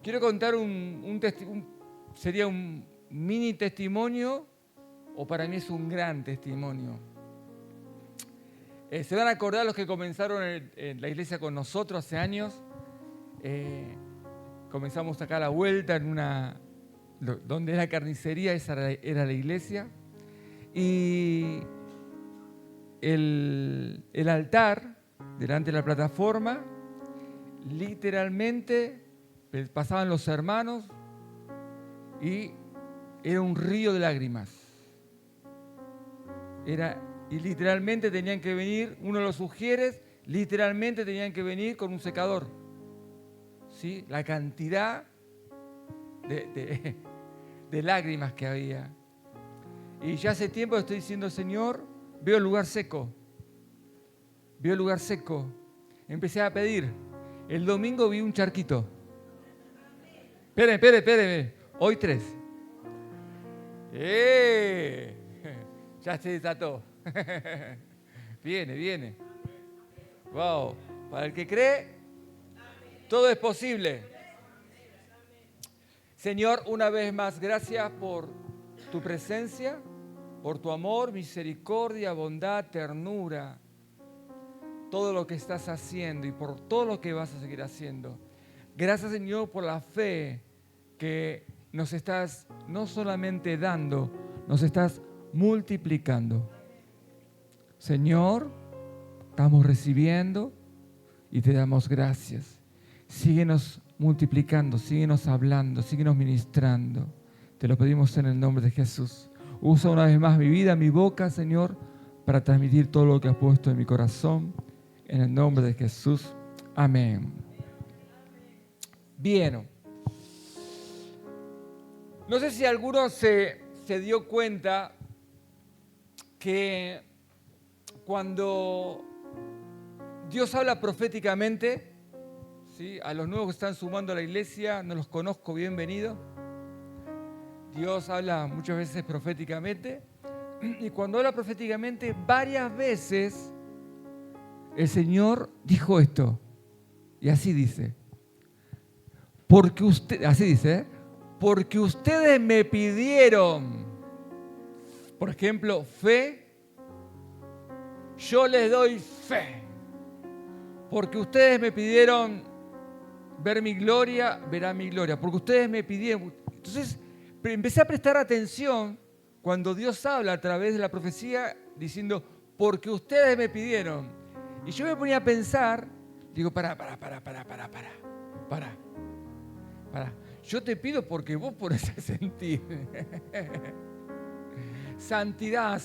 Quiero contar sería un mini testimonio, o para mí es un gran testimonio. Se van a acordar los que comenzaron en la iglesia con nosotros hace años. Comenzamos acá a la vuelta donde era carnicería, esa era la iglesia. Y el altar, delante de la plataforma, literalmente pasaban los hermanos y era un río de lágrimas. Y literalmente tenían que venir, uno de los sugieres, literalmente tenían que venir con un secador. ¿Sí? La cantidad de lágrimas que había. Y ya hace tiempo estoy diciendo, Señor, veo el lugar seco. Veo el lugar seco. Empecé a pedir. El domingo vi un charquito. Espere. Hoy 3. Ya se desató. Viene. Wow. Para el que cree, todo es posible. Señor, una vez más, gracias por tu presencia, por tu amor, misericordia, bondad, ternura, todo lo que estás haciendo y por todo lo que vas a seguir haciendo. Gracias, Señor, por la fe que nos estás no solamente dando, nos estás multiplicando. Señor, estamos recibiendo y te damos gracias. Síguenos multiplicando, síguenos hablando, síguenos ministrando. Te lo pedimos en el nombre de Jesús. Usa una vez más mi vida, mi boca, Señor, para transmitir todo lo que has puesto en mi corazón. En el nombre de Jesús. Amén. Bien. No sé si alguno se dio cuenta que cuando Dios habla proféticamente, ¿sí? A los nuevos que están sumando a la iglesia, no los conozco, bienvenido. Dios habla muchas veces proféticamente, y cuando habla proféticamente, varias veces el Señor dijo esto, y así dice, porque ustedes me pidieron, por ejemplo, fe, yo les doy fe. Porque ustedes me pidieron ver mi gloria, verán mi gloria. Porque ustedes me pidieron. Entonces, empecé a prestar atención cuando Dios habla a través de la profecía diciendo, porque ustedes me pidieron. Y yo me ponía a pensar, digo, para. Yo te pido porque vos pones a sentir. Santidad.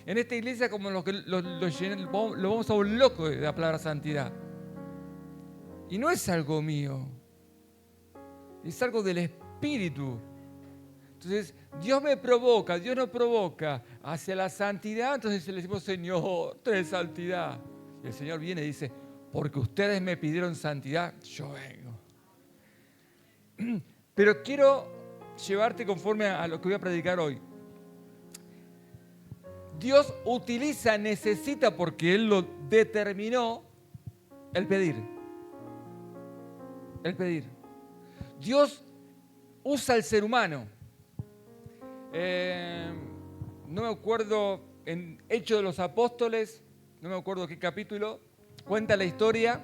En esta iglesia, como lo vamos a un loco de la palabra santidad. Y no es algo mío, es algo del Espíritu. Entonces, Dios nos provoca hacia la santidad. Entonces le decimos, Señor, trae santidad. Y el Señor viene y dice, porque ustedes me pidieron santidad, yo vengo. Pero quiero llevarte conforme a lo que voy a predicar hoy. Dios necesita, porque Él lo determinó, el pedir. Dios usa al ser humano. No me acuerdo, en Hechos de los Apóstoles, no me acuerdo qué capítulo, cuenta la historia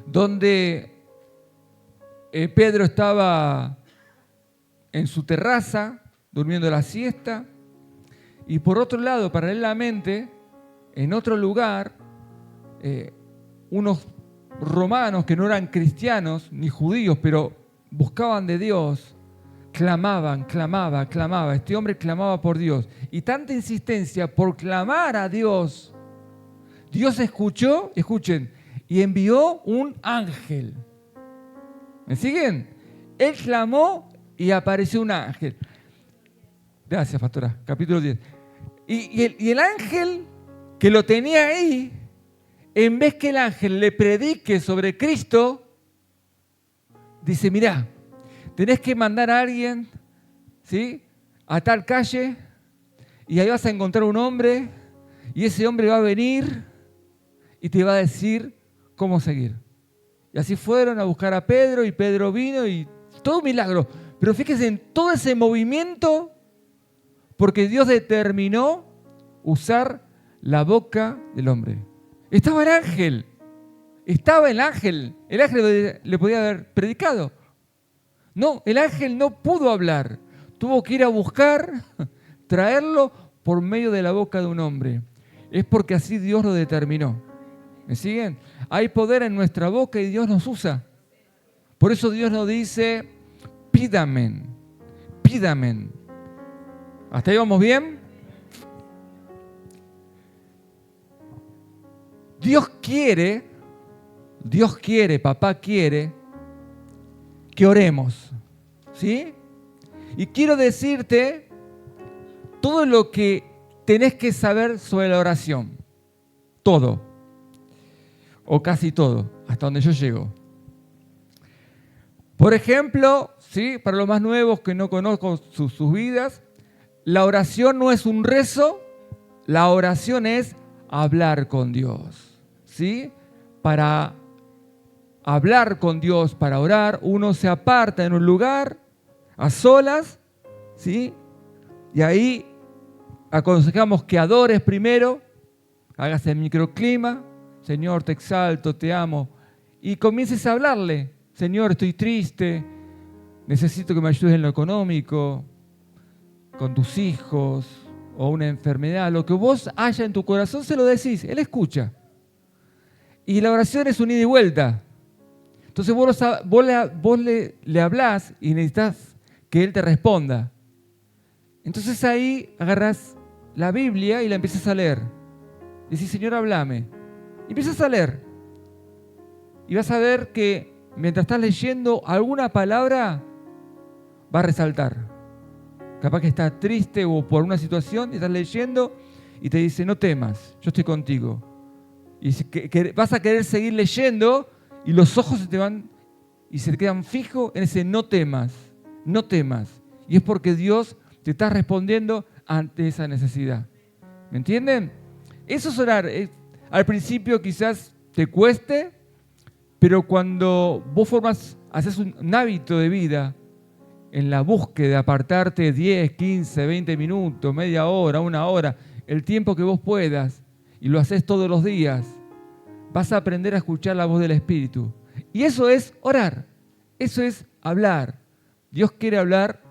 donde Pedro estaba en su terraza durmiendo la siesta. Y por otro lado, paralelamente, en otro lugar, unos romanos que no eran cristianos ni judíos, pero buscaban de Dios, clamaba. Este hombre clamaba por Dios. Y tanta insistencia por clamar a Dios, Dios escuchó, escuchen, y envió un ángel. ¿Me siguen? Él clamó y apareció un ángel. Gracias, pastora. Capítulo 10. Y el ángel que lo tenía ahí, en vez que el ángel le predique sobre Cristo, dice, mirá, tenés que mandar a alguien, ¿sí?, a tal calle, y ahí vas a encontrar un hombre, y ese hombre va a venir y te va a decir cómo seguir. Y así fueron a buscar a Pedro y Pedro vino y todo un milagro. Pero fíjense en todo ese movimiento porque Dios determinó usar la boca del hombre. Estaba el ángel. Estaba el ángel. El ángel le podía haber predicado. No, el ángel no pudo hablar. Tuvo que ir a buscar, traerlo por medio de la boca de un hombre. Es porque así Dios lo determinó. ¿Me siguen? Hay poder en nuestra boca y Dios nos usa. Por eso Dios nos dice, pídame, pídame. ¿Hasta ahí vamos bien? Dios quiere, papá quiere que oremos, ¿sí? Y quiero decirte todo lo que tenés que saber sobre la oración. Todo. O casi todo, hasta donde yo llego. Por ejemplo, ¿sí? Para los más nuevos que no conozco sus vidas, la oración no es un rezo, la oración es hablar con Dios, ¿sí? Para hablar con Dios, para orar, uno se aparta en un lugar, a solas, ¿sí? Y ahí aconsejamos que adores primero, hagas el microclima, Señor, te exalto, te amo, y comiences a hablarle, Señor, estoy triste, necesito que me ayudes en lo económico, con tus hijos, o una enfermedad, lo que vos haya en tu corazón se lo decís, Él escucha. Y la oración es un ida y vuelta. Entonces vos le hablás y necesitas que Él te responda. Entonces ahí agarrás la Biblia y la empiezas a leer. Decís, Señor, háblame. Y empiezas a leer. Y vas a ver que mientras estás leyendo alguna palabra va a resaltar. Capaz que estás triste o por una situación y estás leyendo y te dice, no temas, yo estoy contigo. Y vas a querer seguir leyendo y los ojos se te van y se te quedan fijos en ese no temas, no temas. Y es porque Dios te está respondiendo ante esa necesidad. ¿Me entienden? Eso es orar. Al principio quizás te cueste, pero cuando vos haces un hábito de vida en la búsqueda de apartarte 10, 15, 20 minutos, media hora, una hora, el tiempo que vos puedas, y lo haces todos los días, vas a aprender a escuchar la voz del Espíritu. Y eso es orar, eso es hablar. Dios quiere hablar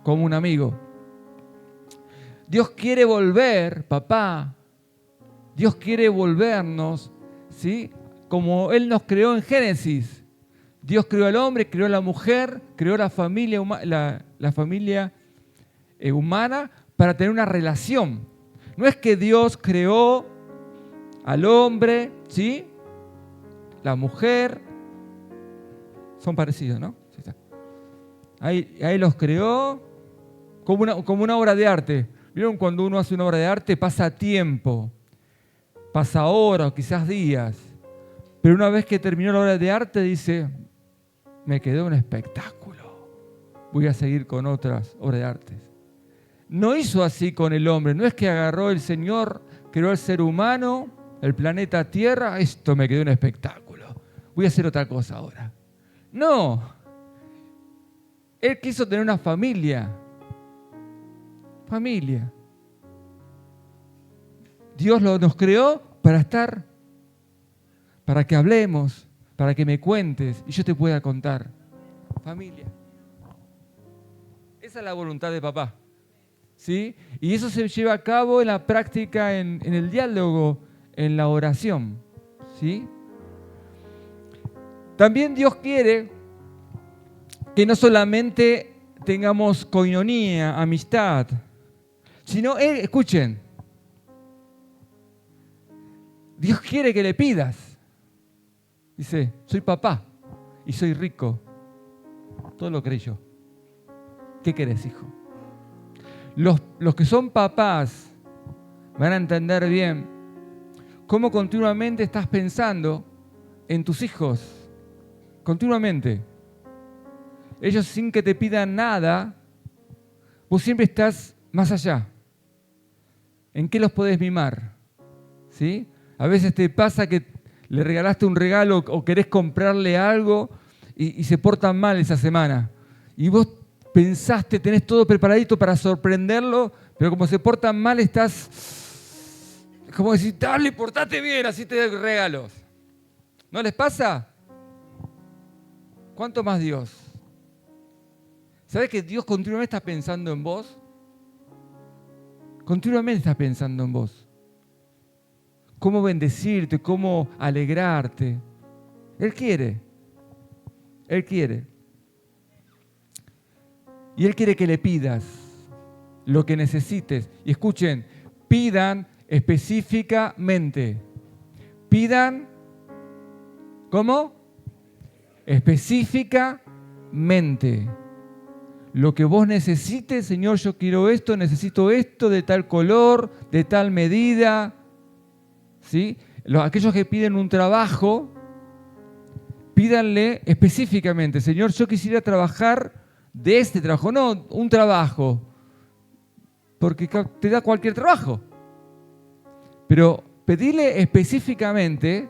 como un amigo. Dios quiere volver, papá, Dios quiere volvernos, ¿sí? Como Él nos creó en Génesis. Dios creó al hombre, creó a la mujer, creó la familia humana para tener una relación. No es que Dios creó al hombre, ¿sí? La mujer, son parecidos, ¿no? Ahí los creó como una obra de arte. ¿Vieron cuando uno hace una obra de arte? Pasa tiempo, pasa horas o quizás días. Pero una vez que terminó la obra de arte dice, me quedó un espectáculo, voy a seguir con otras obras de arte. No hizo así con el hombre, no es que agarró el Señor, creó al ser humano, el planeta Tierra, esto me quedó un espectáculo, voy a hacer otra cosa ahora. No, Él quiso tener una familia. Dios nos creó para que hablemos, para que me cuentes y yo te pueda contar. Familia. Esa es la voluntad de papá, ¿sí? Y eso se lleva a cabo en la práctica, en el diálogo, en la oración, ¿sí? También Dios quiere que no solamente tengamos coinonía, amistad, sino, escuchen, Dios quiere que le pidas. Dice, soy papá y soy rico. Todo lo creí yo. ¿Qué querés, hijo? Los que son papás van a entender bien cómo continuamente estás pensando en tus hijos. Continuamente. Ellos sin que te pidan nada, vos siempre estás más allá. ¿En qué los podés mimar? ¿Sí? A veces te pasa que le regalaste un regalo o querés comprarle algo y se portan mal esa semana. Y vos pensaste, tenés todo preparadito para sorprenderlo, pero como se portan mal estás como decir, dale, portate bien, así te doy regalos. ¿No les pasa? ¿Cuánto más Dios? ¿Sabes que Dios continuamente está pensando en vos? Continuamente está pensando en vos. Cómo bendecirte, cómo alegrarte. Él quiere. Él quiere. Y Él quiere que le pidas lo que necesites. Y escuchen, pidan específicamente. Pidan, ¿cómo? Específicamente. Lo que vos necesites, Señor, yo quiero esto, necesito esto, de tal color, de tal medida. ¿Sí? Aquellos que piden un trabajo, pídanle específicamente, Señor, yo quisiera trabajar de este trabajo, no un trabajo, porque te da cualquier trabajo. Pero pedile específicamente,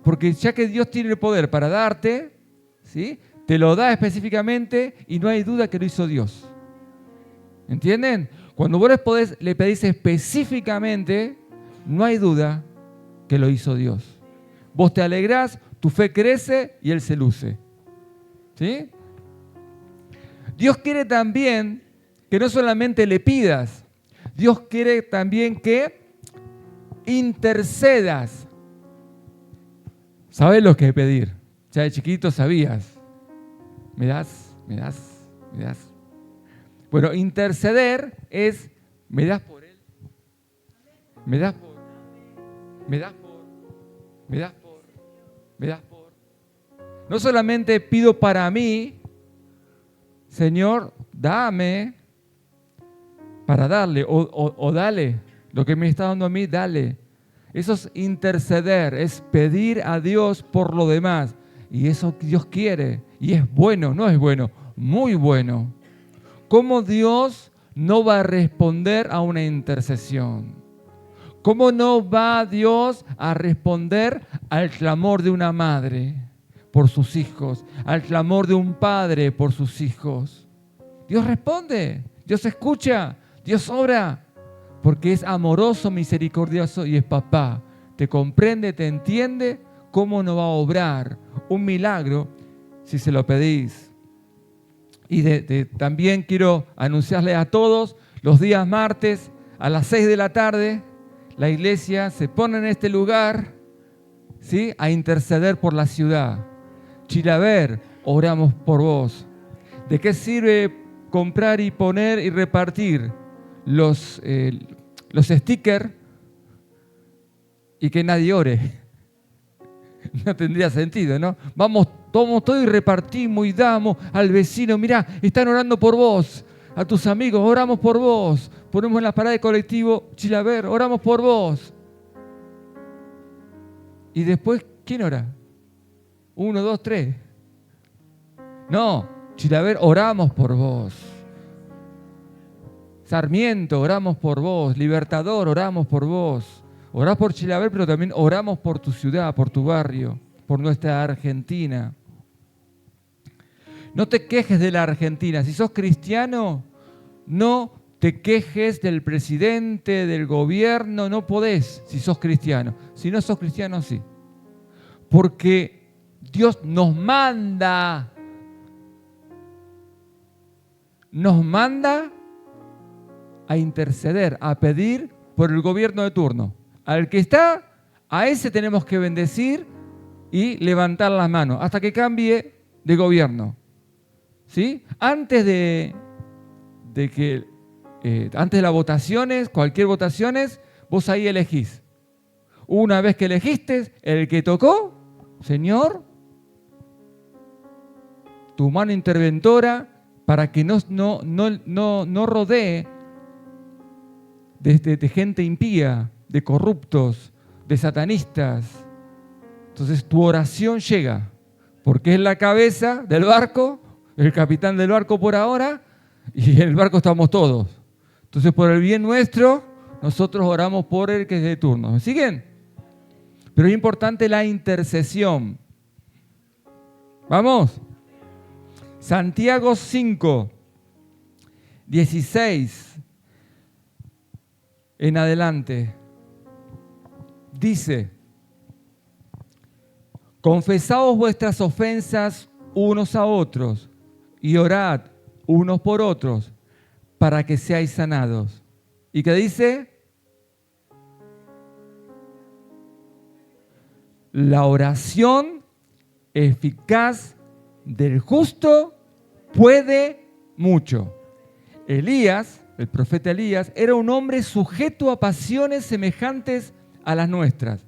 porque ya que Dios tiene el poder para darte, ¿sí?, te lo da específicamente y no hay duda que lo hizo Dios. ¿Entienden? Cuando vos le pedís específicamente, no hay duda que lo hizo Dios. Vos te alegrás, tu fe crece y Él se luce. ¿Sí? Dios quiere también que no solamente le pidas, Dios quiere también que intercedas. ¿Sabes lo que es pedir? Ya de chiquito sabías. ¿Me das? ¿Me das? ¿Me das? Bueno, interceder es, ¿me das por él? ¿Me das por? ¿Me das por? ¿Me das por? ¿Me das por? No solamente pido para mí, Señor, dame para darle, o dale, lo que me está dando a mí, dale. Eso es interceder, es pedir a Dios por lo demás. Y eso Dios quiere. Y es bueno, no es bueno, muy bueno. ¿Cómo Dios no va a responder a una intercesión? ¿Cómo no va Dios a responder al clamor de una madre por sus hijos, al clamor de un padre por sus hijos? Dios responde, Dios escucha, Dios obra, porque es amoroso, misericordioso y es papá. Te comprende, te entiende. ¿Cómo no va a obrar un milagro si se lo pedís? Y también quiero anunciarles a todos, los días martes a las 6 de la tarde, la iglesia se pone en este lugar, ¿sí?, a interceder por la ciudad. Chilaver, oramos por vos. ¿De qué sirve comprar y poner y repartir los stickers y que nadie ore? No tendría sentido, ¿no? Vamos, tomamos todo y repartimos y damos al vecino. Mirá, están orando por vos. A tus amigos, oramos por vos. Ponemos en la parada de colectivo, Chilaver, oramos por vos. Y después, ¿quién ora? 1, 2, 3. No, Chilaver, oramos por vos. Sarmiento, oramos por vos. Libertador, oramos por vos. Orás por Chilaver, pero también oramos por tu ciudad, por tu barrio, por nuestra Argentina. No te quejes de la Argentina. Si sos cristiano, no te quejes del presidente, del gobierno. No podés si sos cristiano. Si no sos cristiano, sí. Porque Dios nos manda a interceder, a pedir por el gobierno de turno. Al que está, a ese tenemos que bendecir y levantar las manos hasta que cambie de gobierno. ¿Sí? Antes de las votaciones, cualquier votaciones, vos ahí elegís. Una vez que elegiste, el que tocó, Señor, tu mano interventora para que no rodee de gente impía, de corruptos, de satanistas. Entonces tu oración llega, porque es la cabeza del barco, el capitán del barco por ahora, y en el barco estamos todos. Entonces por el bien nuestro, nosotros oramos por el que es de turno. ¿Me siguen? Pero es importante la intercesión. ¿Vamos? Santiago 5, 16 en adelante. Dice: confesaos vuestras ofensas unos a otros y orad unos por otros para que seáis sanados. ¿Y qué dice? La oración eficaz del justo puede mucho. Elías, el profeta Elías, era un hombre sujeto a pasiones semejantes a las nuestras.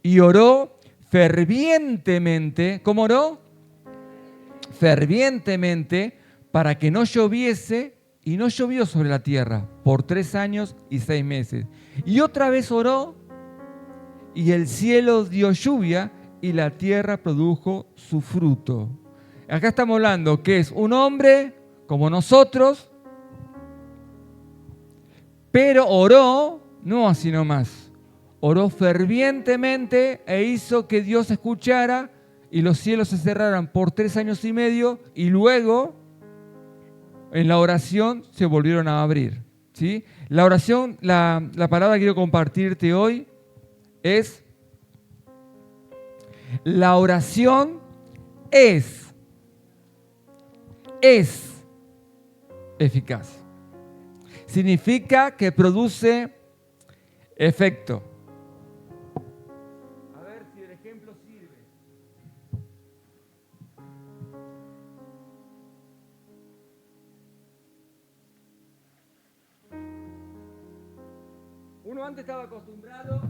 Y oró fervientemente. ¿Cómo oró? Fervientemente para que no lloviese, y no llovió sobre la tierra por 3 años y 6 meses. Y otra vez oró, y el cielo dio lluvia, y la tierra produjo su fruto. Acá estamos hablando que es un hombre como nosotros, pero oró, no así nomás, oró fervientemente e hizo que Dios escuchara y los cielos se cerraran por 3 años y medio, y luego en la oración se volvieron a abrir, ¿sí? La oración, la palabra que quiero compartirte hoy es: la oración es eficaz. Significa que produce efecto. A ver si el ejemplo sirve. Uno antes estaba acostumbrado,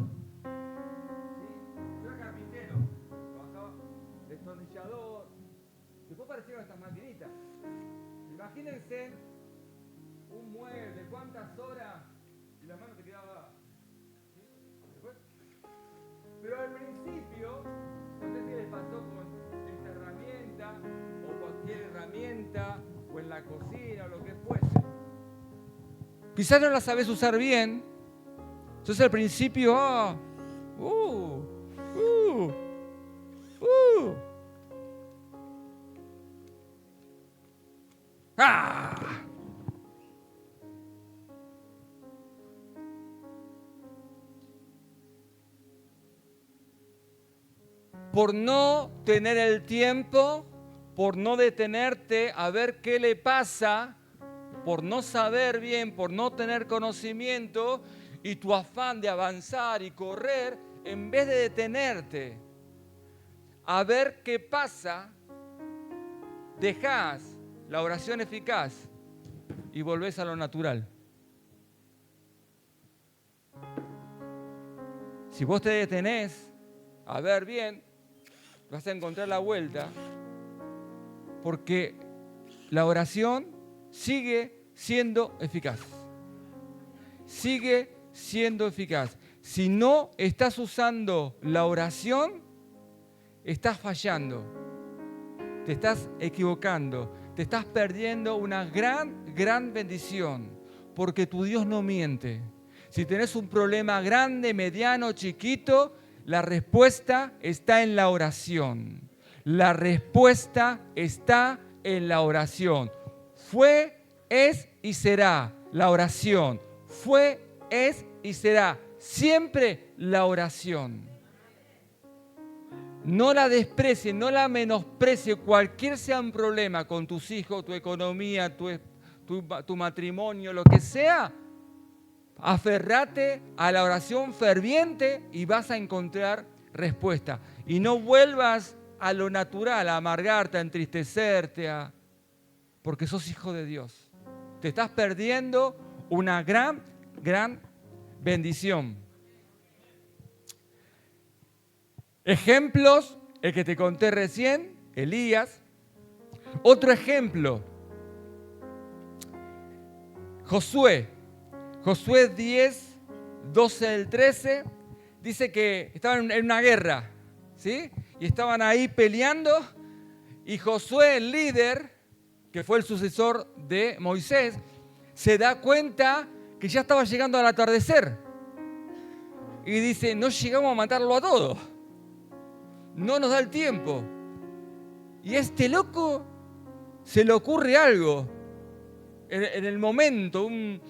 yo era carpintero, trabajaba destornillador, después aparecieron estas maquinitas. Imagínense un mueble, cuántas horas y la mano te quedaba. ¿Sí? Después. Pero al principio, no sé si les pasó con esta herramienta o cualquier herramienta o en la cocina o lo que fuese. Quizás no la sabes usar bien. Entonces al principio, por no tener el tiempo, por no detenerte a ver qué le pasa, por no saber bien, por no tener conocimiento, y tu afán de avanzar y correr, en vez de detenerte a ver qué pasa, dejás la oración eficaz y volvés a lo natural. Si vos te detenés a ver bien, vas a encontrar la vuelta, porque la oración sigue siendo eficaz. Sigue siendo eficaz. Si no estás usando la oración, estás fallando, te estás equivocando, te estás perdiendo una gran bendición, porque tu Dios no miente. Si tenés un problema grande, mediano, chiquito, la respuesta está en la oración. La respuesta está en la oración. Fue, es y será la oración. Fue, es y será siempre la oración. No la desprecie, no la menosprecie, cualquier sea un problema con tus hijos, tu economía, tu matrimonio, lo que sea. Aferrate a la oración ferviente y vas a encontrar respuesta. Y no vuelvas a lo natural, a amargarte, a entristecerte, porque sos hijo de Dios. Te estás perdiendo una gran bendición. Ejemplos, el que te conté recién, Elías. Otro ejemplo, Josué 10, 12 al 13, dice que estaban en una guerra, ¿sí? Y estaban ahí peleando, y Josué, el líder, que fue el sucesor de Moisés, se da cuenta que ya estaba llegando al atardecer. y dice, no llegamos a matarlo a todos. No nos da el tiempo. Y a este loco se le ocurre algo en el momento. Y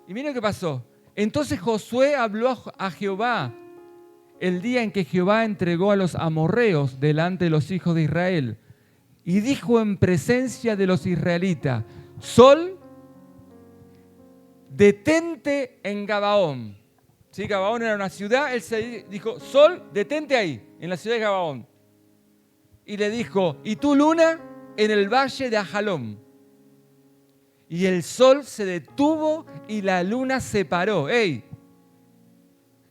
miren qué pasó. Entonces Josué habló a Jehová el día en que Jehová entregó a los amorreos delante de los hijos de Israel. Y dijo en presencia de los israelitas, Sol, detente en Gabaón. ¿Sí? Gabaón era una ciudad, él se dijo, Sol, detente ahí, en la ciudad de Gabaón. Y le dijo, y tú, luna, en el valle de Ajalón. Y el sol se detuvo y la luna se paró. ¡Ey!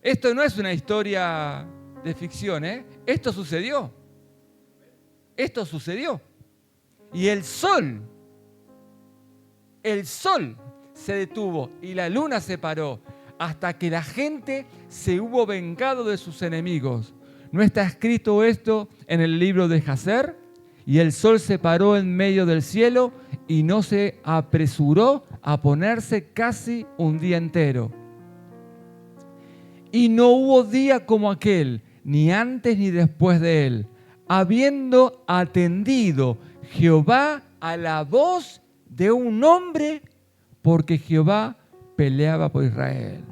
Esto no es una historia de ficción, ¿eh? Esto sucedió. Esto sucedió. Y el sol se detuvo y la luna se paró hasta que la gente se hubo vengado de sus enemigos. ¿No está escrito esto en el libro de Jacer? Y el sol se paró en medio del cielo y no se apresuró a ponerse casi un día entero. Y no hubo día como aquel, ni antes ni después de él, habiendo atendido Jehová a la voz de un hombre, porque Jehová peleaba por Israel.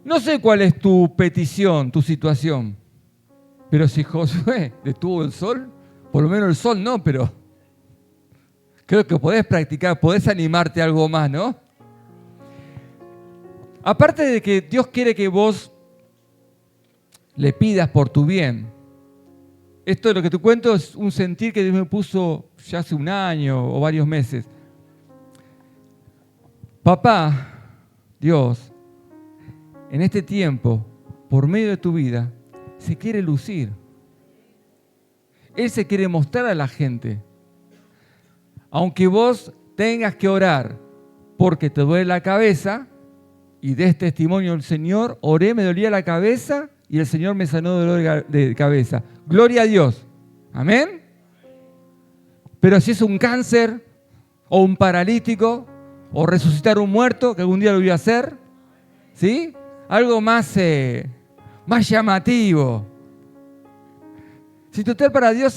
No sé cuál es tu petición, tu situación, pero si Josué detuvo el sol, por lo menos el sol no, pero creo que podés practicar, podés animarte a algo más, ¿no? Aparte de que Dios quiere que vos le pidas por tu bien, esto de lo que te cuento es un sentir que Dios me puso ya hace un año o varios meses. Papá, Dios, en este tiempo, por medio de tu vida, se quiere lucir. Él se quiere mostrar a la gente. Aunque vos tengas que orar porque te duele la cabeza, y des testimonio al Señor, oré, me dolía la cabeza y el Señor me sanó de dolor de cabeza. Gloria a Dios. Amén. Pero si es un cáncer o un paralítico o resucitar un muerto, que algún día lo voy a hacer, ¿sí? Algo más llamativo. Si total para Dios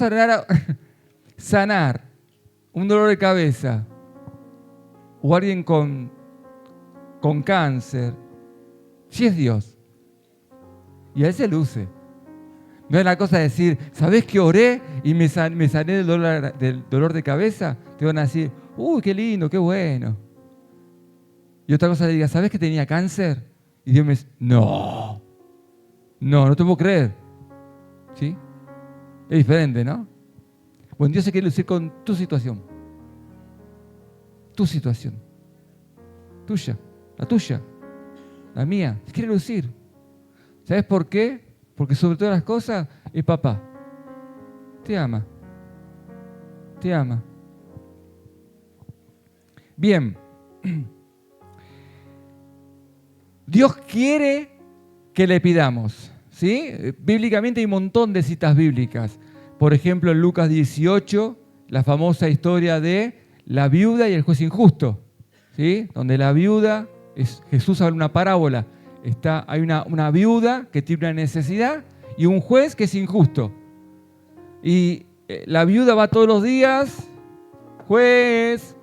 sanar un dolor de cabeza o alguien con cáncer, si es Dios. Y a él se luce. No es la cosa de decir, ¿sabés que oré y me sané del dolor de cabeza? Te van a decir, uy, qué lindo, qué bueno. Y otra cosa le diga, ¿sabés que tenía cáncer? Y Dios me dice, no te puedo creer. ¿Sí? Es diferente, ¿no? Bueno, Dios se quiere lucir con tu situación. Tu situación. Tuya. La tuya, la mía, se quiere lucir. ¿Sabes por qué? Porque sobre todas las cosas es papá. Te ama. Te ama. Bien. Dios quiere que le pidamos, ¿sí? Bíblicamente hay un montón de citas bíblicas. Por ejemplo, en Lucas 18, la famosa historia de la viuda y el juez injusto, ¿sí? Donde la viuda... Jesús habla una parábola. Hay una viuda que tiene una necesidad y un juez que es injusto. Y la viuda va todos los días, juez,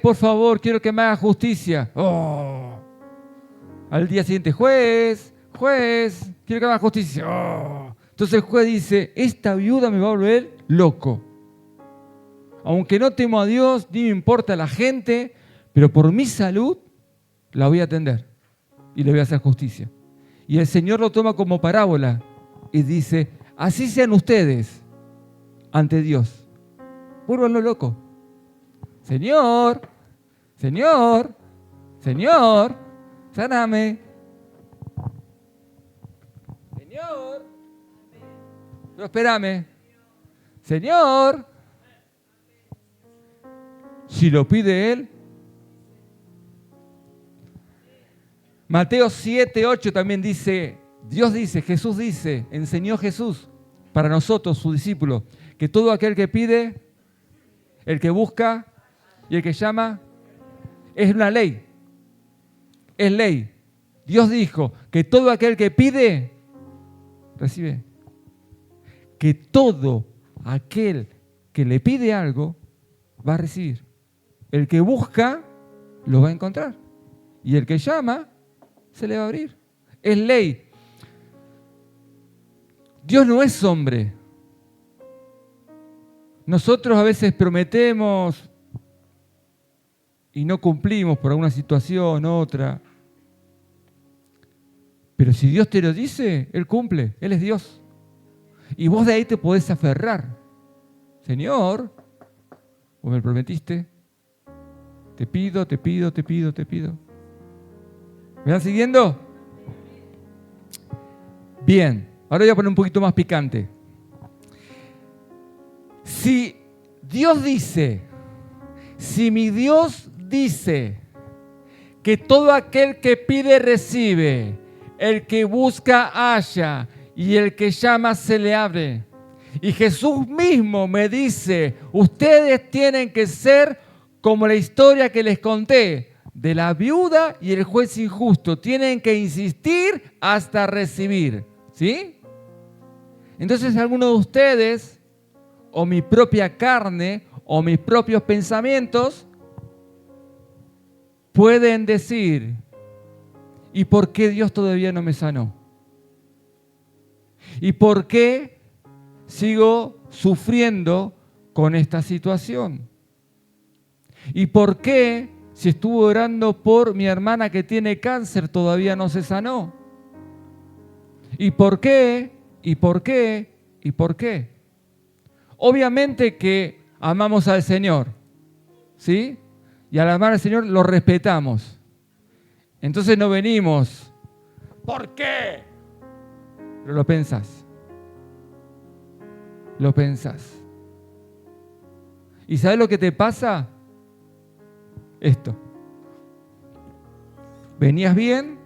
por favor, quiero que me haga justicia. Oh. Al día siguiente, juez, quiero que me haga justicia. Oh. Entonces el juez dice, esta viuda me va a volver loco. Aunque no temo a Dios, ni me importa la gente, pero por mi salud la voy a atender y le voy a hacer justicia. Y el Señor lo toma como parábola y dice, así sean ustedes ante Dios. Vuélvanlo loco. Señor, sáname. Señor, pero espérame. Señor, si lo pide Él. Mateo 7, 8 también dice, Jesús dice, enseñó Jesús para nosotros, sus discípulos, que todo aquel que pide, el que busca y el que llama, es una ley. Es ley. Dios dijo que todo aquel que pide, recibe. Que todo aquel que le pide algo, va a recibir. El que busca, lo va a encontrar. Y el que llama, se le va a abrir. Es ley. Dios no es hombre. Nosotros a veces prometemos y no cumplimos por alguna situación, otra. Pero si Dios te lo dice, Él cumple. Él es Dios. Y vos de ahí te podés aferrar. Señor, vos me prometiste. Te pido, te pido, te pido, te pido. ¿Me van siguiendo? Bien. Ahora voy a poner un poquito más picante. Si Dios dice, si mi Dios dice que todo aquel que pide recibe, el que busca halla y el que llama se le abre. Y Jesús mismo me dice, ustedes tienen que ser como la historia que les conté de la viuda y el juez injusto. Tienen que insistir hasta recibir. ¿Sí? Entonces algunos de ustedes, o mi propia carne, o mis propios pensamientos, pueden decir, ¿y por qué Dios todavía no me sanó? ¿Y por qué sigo sufriendo con esta situación? ¿Y por qué, si estuve orando por mi hermana que tiene cáncer, todavía no se sanó? ¿Y por qué? ¿Y por qué? ¿Y por qué? Obviamente que amamos al Señor, ¿sí? Y al amar al Señor lo respetamos. Entonces no venimos, ¿por qué? Pero lo pensás. Lo pensás. ¿Y sabes lo que te pasa? Esto. Venías bien,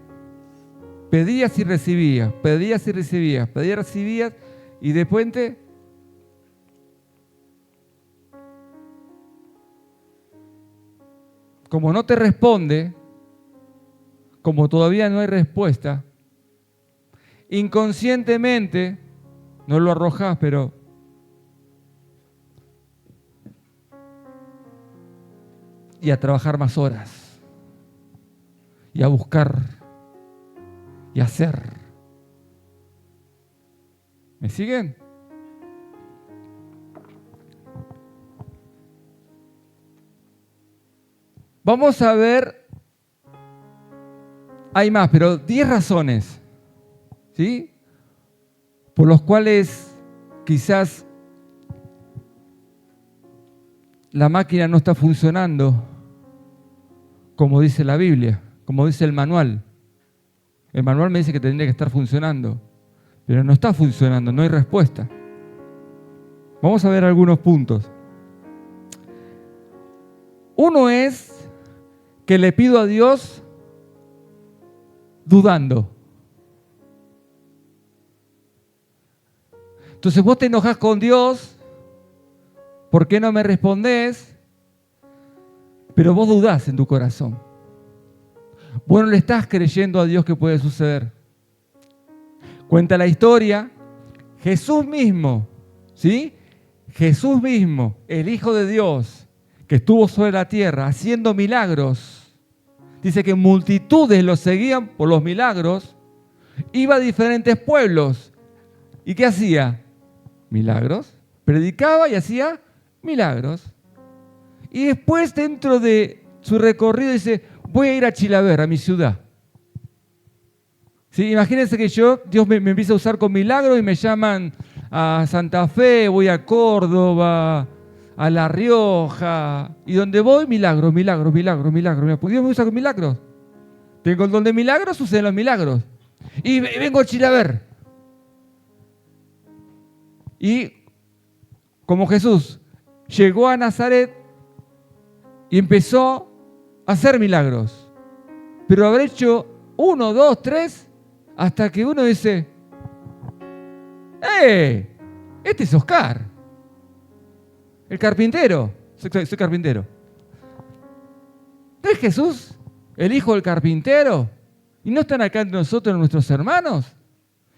pedías y recibías, pedías y recibías, pedías y recibías, y de repente como no te responde, como todavía no hay respuesta, inconscientemente, no lo arrojás, pero y a trabajar más horas, y a buscar, y a hacer. ¿Me siguen? Vamos a ver, hay más, pero 10 razones, ¿sí? Por los cuales quizás la máquina no está funcionando como dice la Biblia, como dice el manual. El manual me dice que tendría que estar funcionando, pero no está funcionando, no hay respuesta. Vamos a ver algunos puntos. Uno es que le pido a Dios dudando. Entonces vos te enojás con Dios, ¿por qué no me respondés? Pero vos dudás en tu corazón. Vos no le estás creyendo a Dios que puede suceder. Cuenta la historia, Jesús mismo, ¿sí? Jesús mismo, el Hijo de Dios, que estuvo sobre la tierra haciendo milagros. Dice que multitudes lo seguían por los milagros. Iba a diferentes pueblos. ¿Y qué hacía? Milagros. Predicaba y hacía milagros. Y después, dentro de su recorrido, dice, voy a ir a Chilaver, a mi ciudad. ¿Sí? Imagínense que Dios me empieza a usar con milagros y me llaman a Santa Fe, voy a Córdoba, a La Rioja, y donde voy, milagros, milagros, milagros, milagros. Dios me usa con milagros. Tengo el don de milagros, suceden los milagros. Y vengo a Chilaver. Y como Jesús llegó a Nazaret y empezó a hacer milagros. Pero habrá hecho 1, 2, 3, hasta que uno dice, este es Oscar, el carpintero. Soy carpintero. ¿No es Jesús? el hijo del carpintero. ¿Y no están acá entre nosotros nuestros hermanos?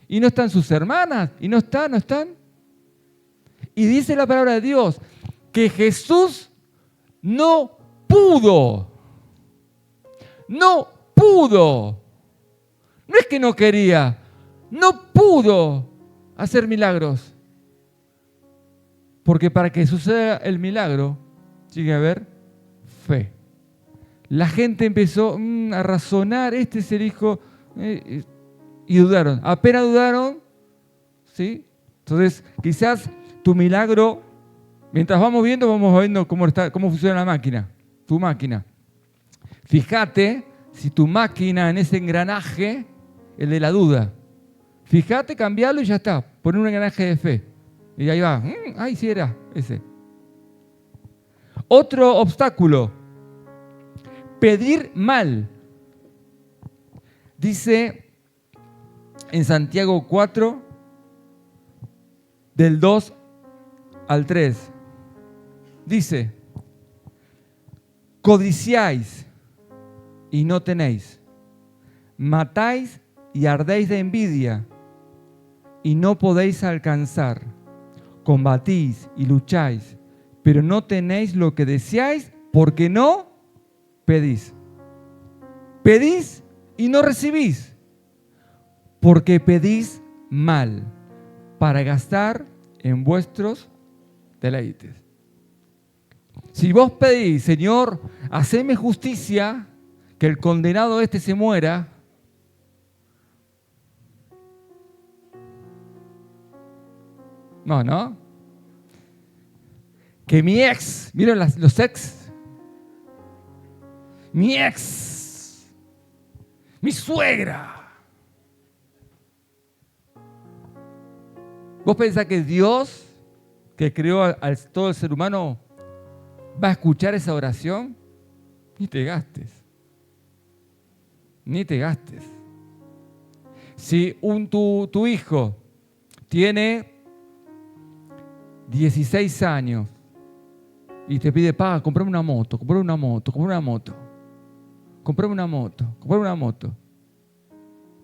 ¿Y no están sus hermanas? ¿Y no están? Y dice la palabra de Dios que Jesús no pudo. No pudo. No es que no quería. No pudo hacer milagros. Porque para que suceda el milagro, tiene que haber fe. La gente empezó a razonar, este es el hijo, y dudaron. Apenas dudaron, ¿sí? Entonces, quizás tu milagro, mientras vamos viendo cómo funciona la máquina, tu máquina. Fíjate si tu máquina en ese engranaje, el de la duda, fíjate, cambiarlo y ya está. Poner un engranaje de fe. Y ahí va. Ay, sí era ese. Otro obstáculo. Pedir mal. Dice en Santiago 4, del 2 al 3. Dice, codiciáis y no tenéis. Matáis y ardéis de envidia y no podéis alcanzar. Combatís y lucháis, pero no tenéis lo que deseáis porque no pedís. Pedís y no recibís, porque pedís mal, para gastar en vuestros deleites. Si vos pedís, Señor, haceme justicia, que el condenado este se muera, no. Que mi ex, ¿vieron los ex? Mi ex, mi suegra. ¿Vos pensás que Dios, que creó a todo el ser humano, va a escuchar esa oración? Ni te gastes. Ni te gastes. Si tu hijo tiene 16 años y te pide, pa, comprame una moto.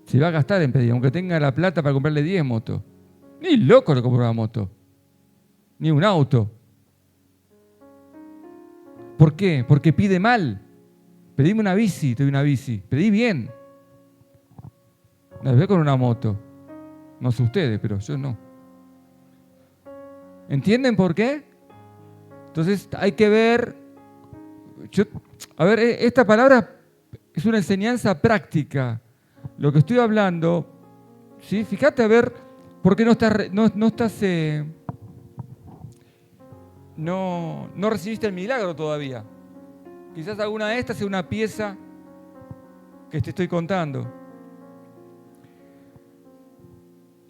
Se va a gastar en pedir, aunque tenga la plata para comprarle 10 motos. Ni loco le compra una moto. Ni un auto. ¿Por qué? Porque pide mal. Pedime una bici, te doy una bici. Pedí bien. La ve con una moto. No sé ustedes, pero yo no. ¿Entienden por qué? Entonces hay que ver. Esta palabra es una enseñanza práctica. Lo que estoy hablando, ¿sí? Fíjate a ver por qué no recibiste el milagro todavía. Quizás alguna de estas sea una pieza que te estoy contando.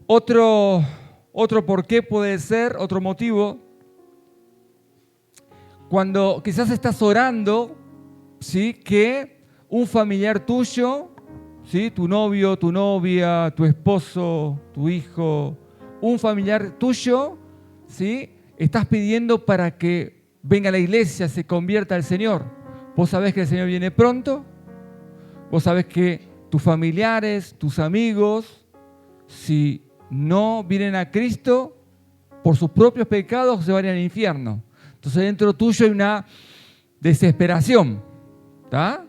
Otro por qué puede ser, otro motivo, cuando quizás estás orando, ¿sí? Que un familiar tuyo, ¿sí? Tu novio, tu novia, tu esposo, tu hijo, un familiar tuyo, ¿sí? Estás pidiendo para que venga a la iglesia, se convierta al Señor. Vos sabés que el Señor viene pronto, vos sabés que tus familiares, tus amigos, si no vienen a Cristo, por sus propios pecados se van al infierno. Entonces dentro tuyo hay una desesperación, ¿está?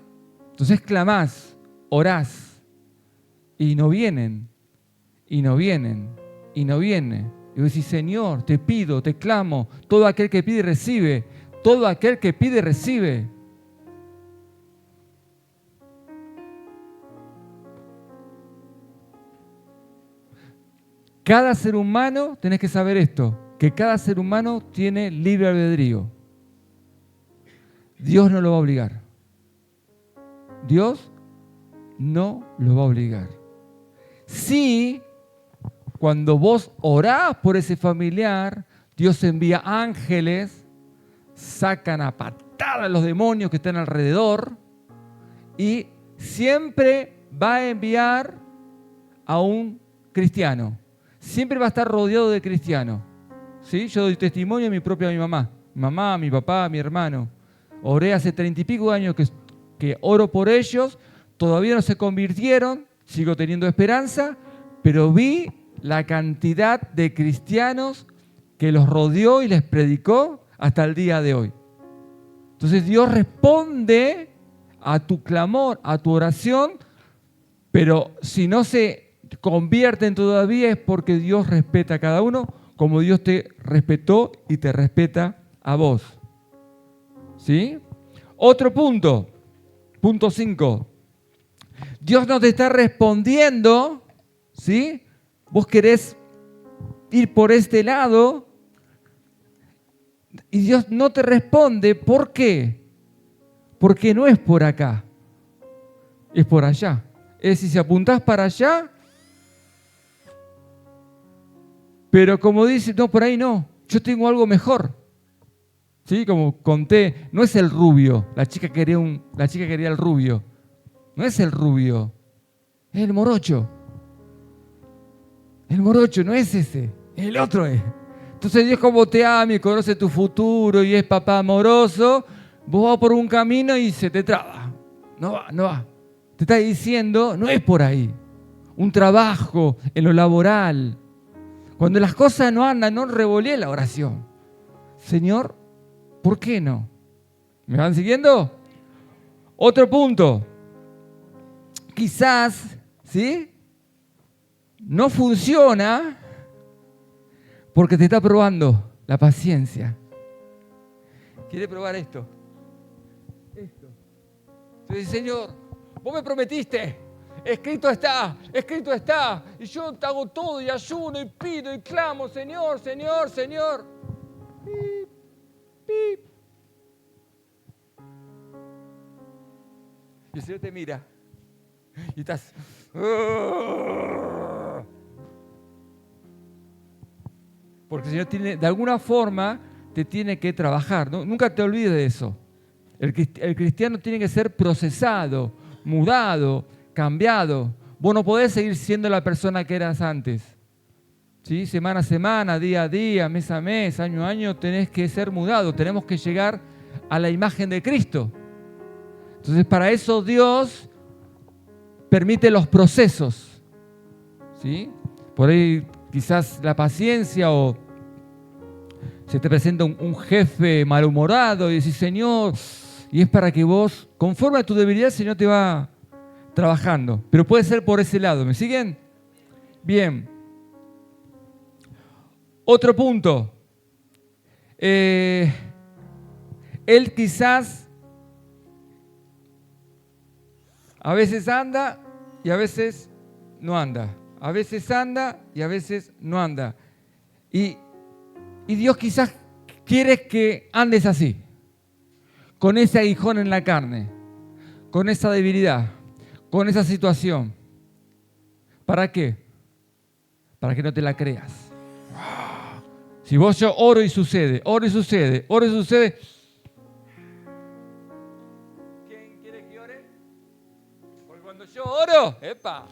Entonces clamás, orás, y no vienen. Y vos decís, Señor, te pido, te clamo, todo aquel que pide recibe, todo aquel que pide recibe. Cada ser humano, tenés que saber esto, que cada ser humano tiene libre albedrío. Dios no lo va a obligar. Dios no lo va a obligar. Sí, cuando vos orás por ese familiar, Dios envía ángeles, sacan a patadas a los demonios que están alrededor y siempre va a enviar a un cristiano. Siempre va a estar rodeado de cristianos. ¿Sí? Yo doy testimonio de mi mamá, mi papá, mi hermano. Oré hace 30 y pico de años que que oro por ellos, todavía no se convirtieron, sigo teniendo esperanza, pero vi la cantidad de cristianos que los rodeó y les predicó hasta el día de hoy. Entonces Dios responde a tu clamor, a tu oración, pero si no se convierten todavía es porque Dios respeta a cada uno como Dios te respetó y te respeta a vos. ¿Sí? Otro punto, punto 5. Dios no te está respondiendo, ¿sí? Vos querés ir por este lado y Dios no te responde. ¿Por qué? Porque no es por acá, es por allá. Es decir, si apuntás para allá, pero como dice, no, por ahí no, yo tengo algo mejor. ¿Sí? Como conté, no es el rubio, la chica quería el rubio. No es el rubio, es el morocho. El morocho no es ese, el otro es. Entonces Dios como te ama y conoce tu futuro y es papá amoroso, vos vas por un camino y se te traba. No va. Te está diciendo, no es por ahí. Un trabajo en lo laboral. Cuando las cosas no andan, no revolé la oración. Señor, ¿por qué no? ¿Me van siguiendo? Otro punto. Quizás, ¿sí? No funciona porque te está probando la paciencia. ¿Quiere probar esto? Entonces, Señor, vos me prometiste, escrito está, y yo te hago todo y ayuno y pido y clamo, Señor. Pip, pip. Y el Señor te mira y estás... Porque el Señor tiene, de alguna forma te tiene que trabajar, ¿no? Nunca te olvides de eso. El cristiano tiene que ser procesado, mudado, cambiado. Vos no podés seguir siendo la persona que eras antes. ¿Sí? Semana a semana, día a día, mes a mes, año a año, tenés que ser mudado. Tenemos que llegar a la imagen de Cristo. Entonces, para eso Dios permite los procesos. ¿Sí? Por ahí quizás la paciencia o se te presenta un jefe malhumorado y decís, Señor, y es para que vos, conforme a tu debilidad, el Señor te va trabajando. Pero puede ser por ese lado. ¿Me siguen? Bien. Otro punto. Él quizás a veces anda y a veces no anda. A veces anda y a veces no anda. Y Dios quizás quiere que andes así, con ese aguijón en la carne, con esa debilidad, con esa situación. ¿Para qué? Para que no te la creas. Si vos yo oro y sucede. ¿Quién quiere que ore? Porque cuando yo oro, ¡epa!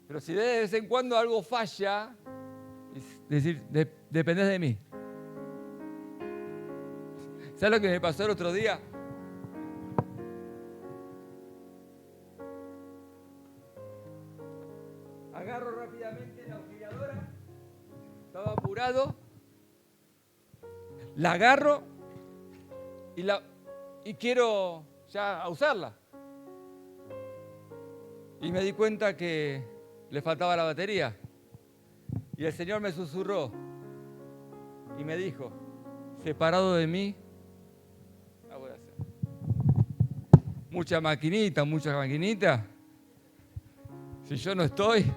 Pero si de vez en cuando algo falla, es decir, dependés de mí. ¿Sabes lo que me pasó el otro día? Agarro rápidamente la auxiliadora, estaba apurado, la agarro y quiero ya usarla. Y me di cuenta que le faltaba la batería. Y el Señor me susurró y me dijo, separado de mí, la voy a hacer. Mucha maquinita. Si yo no estoy.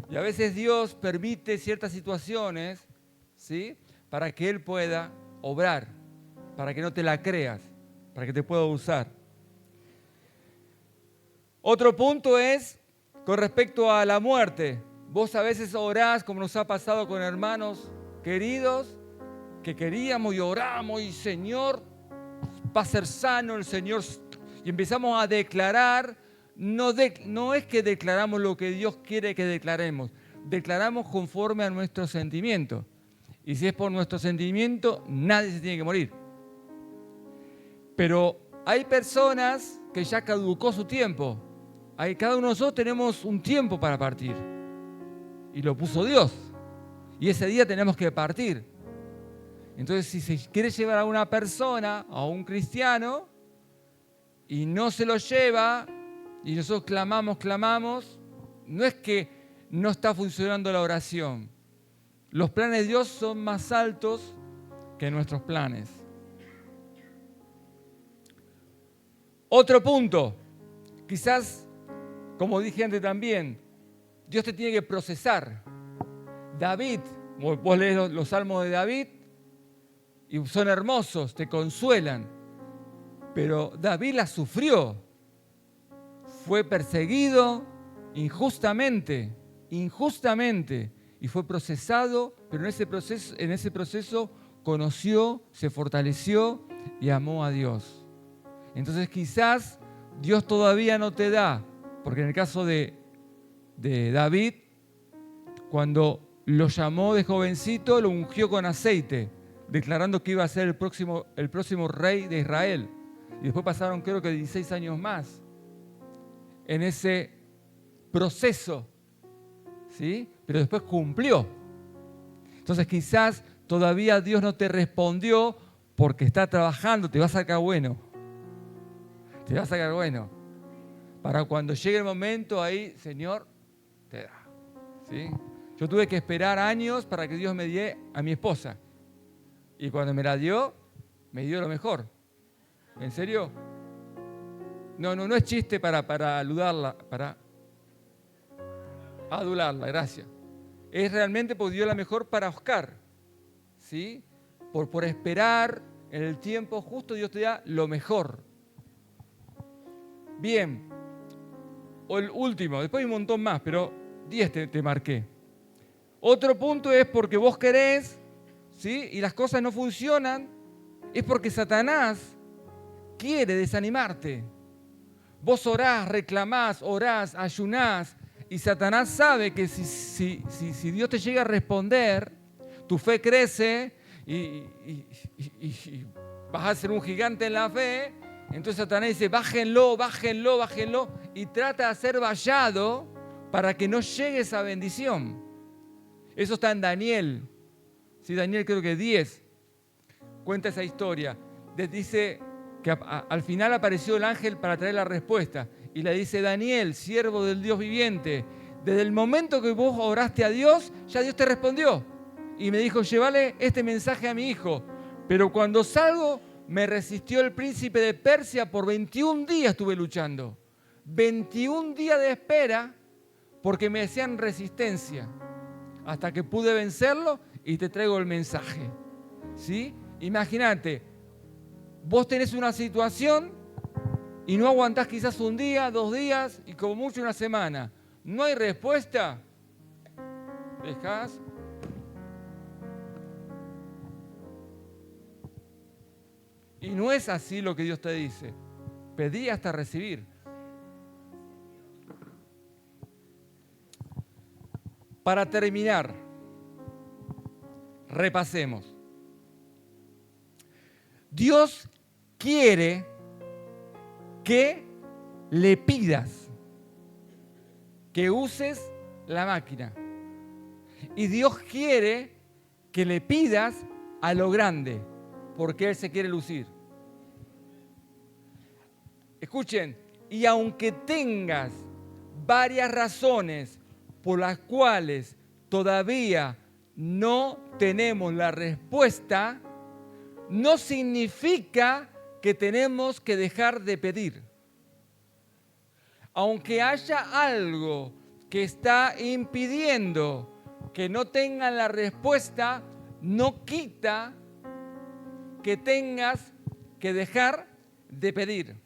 Y a veces Dios permite ciertas situaciones, ¿sí? Para que Él pueda obrar, para que no te la creas, para que te pueda usar. Otro punto es con respecto a la muerte. Vos a veces orás, como nos ha pasado con hermanos queridos, que queríamos y oramos y Señor, va a ser sano el Señor. Y empezamos a declarar, no es que declaramos lo que Dios quiere que declaremos. declaramos conforme a nuestro sentimiento. Y si es por nuestro sentimiento, nadie se tiene que morir. Pero hay personas que ya caducó su tiempo. Cada uno de nosotros tenemos un tiempo para partir. Y lo puso Dios. Y ese día tenemos que partir. Entonces, si se quiere llevar a una persona, a un cristiano, y no se lo lleva, y nosotros clamamos, no es que no está funcionando la oración. Los planes de Dios son más altos que nuestros planes. Otro punto, quizás, como dije antes también, Dios te tiene que procesar. David, vos lees los salmos de David y son hermosos, te consuelan, pero David la sufrió. Fue perseguido injustamente, y fue procesado, pero en ese proceso conoció, se fortaleció y amó a Dios. Entonces quizás Dios todavía no te da, porque en el caso de David, cuando lo llamó de jovencito, lo ungió con aceite, declarando que iba a ser el próximo rey de Israel. Y después pasaron creo que 16 años más en ese proceso, ¿sí? Pero después cumplió. Entonces quizás todavía Dios no te respondió porque está trabajando, te va a sacar bueno. Te va a sacar bueno. Para cuando llegue el momento ahí, Señor, te da. ¿Sí? Yo tuve que esperar años para que Dios me diera a mi esposa. Y cuando me la dio, me dio lo mejor. ¿En serio? No es chiste para adularla, para adularla, gracias. Es realmente porque dio la mejor para Oscar. ¿Sí? Por esperar en el tiempo justo, Dios te da lo mejor. Bien, o el último, después hay un montón más, pero 10 te marqué. Otro punto es porque vos querés, ¿sí? Y las cosas no funcionan, es porque Satanás quiere desanimarte. Vos orás, reclamás, orás, ayunás, y Satanás sabe que si Dios te llega a responder, tu fe crece y vas a ser un gigante en la fe. Entonces Satanás dice, bájenlo, y trata de hacer vallado para que no llegue esa bendición. Eso está en Daniel. Sí, Daniel creo que 10 cuenta esa historia. Dice que al final apareció el ángel para traer la respuesta. Y le dice, Daniel, siervo del Dios viviente, desde el momento que vos oraste a Dios, ya Dios te respondió. Y me dijo, llévale este mensaje a mi hijo. Pero cuando salgo, me resistió el príncipe de Persia, por 21 días estuve luchando. 21 días de espera porque me hacían resistencia. Hasta que pude vencerlo y te traigo el mensaje. ¿Sí? Imagínate, vos tenés una situación y no aguantás quizás un día, 2 días y como mucho una semana. No hay respuesta. Dejás. Y no es así lo que Dios te dice. Pedí hasta recibir. Para terminar, repasemos. Dios quiere que le pidas, que uses la máquina. Y Dios quiere que le pidas a lo grande, porque Él se quiere lucir. Escuchen, y aunque tengas varias razones por las cuales todavía no tenemos la respuesta, no significa que tenemos que dejar de pedir. Aunque haya algo que está impidiendo que no tengan la respuesta, no quita que tengas que dejar de pedir.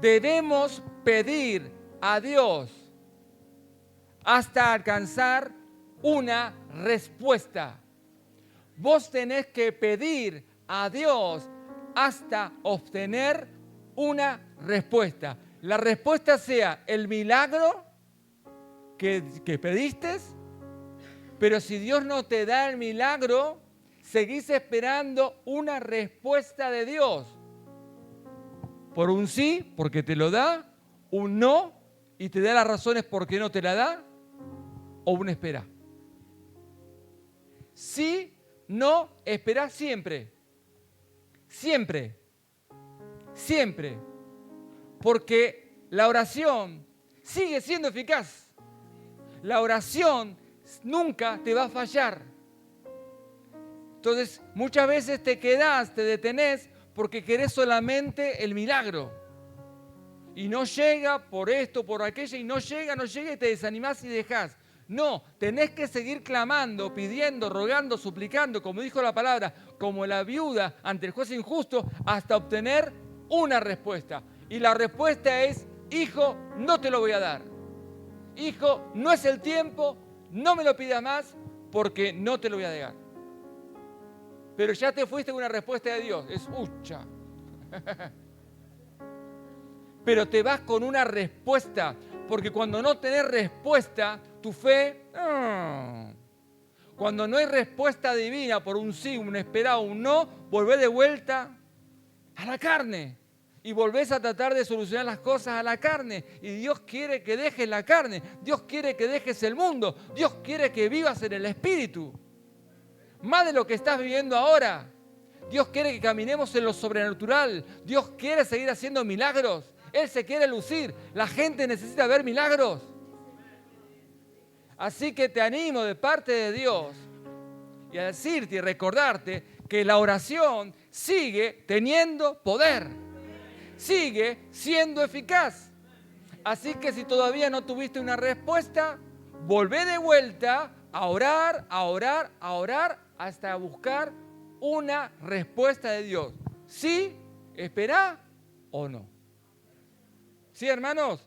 Debemos pedir a Dios hasta alcanzar una respuesta. Vos tenés que pedir a Dios hasta obtener una respuesta. La respuesta sea el milagro que pediste, pero si Dios no te da el milagro, seguís esperando una respuesta de Dios. Por un sí, porque te lo da, un no, y te da las razones por qué no te la da, o una espera. Sí, no, espera siempre. Siempre. Siempre. Porque la oración sigue siendo eficaz. La oración nunca te va a fallar. Entonces, muchas veces te quedás, te detenés porque querés solamente el milagro. Y no llega por esto, por aquello, y no llega y te desanimás y dejás. No, tenés que seguir clamando, pidiendo, rogando, suplicando, como dijo la palabra, como la viuda ante el juez injusto, hasta obtener una respuesta. Y la respuesta es, hijo, no te lo voy a dar. Hijo, no es el tiempo, no me lo pidas más, porque no te lo voy a dar. Pero ya te fuiste con una respuesta de Dios, es hucha. Pero te vas con una respuesta, porque cuando no tenés respuesta, tu fe, cuando no hay respuesta divina por un sí, un esperado, un no, volvés de vuelta a la carne y volvés a tratar de solucionar las cosas a la carne. Y Dios quiere que dejes la carne, Dios quiere que dejes el mundo, Dios quiere que vivas en el Espíritu, más de lo que estás viviendo ahora. Dios quiere que caminemos en lo sobrenatural, Dios quiere seguir haciendo milagros. Él se quiere lucir. La gente necesita ver milagros. Así que te animo de parte de Dios y a decirte y recordarte que la oración sigue teniendo poder. Sigue siendo eficaz. Así que si todavía no tuviste una respuesta, volvé de vuelta a orar, a orar, a orar hasta buscar una respuesta de Dios. ¿Sí? ¿Esperá o no? ¿Sí, hermanos?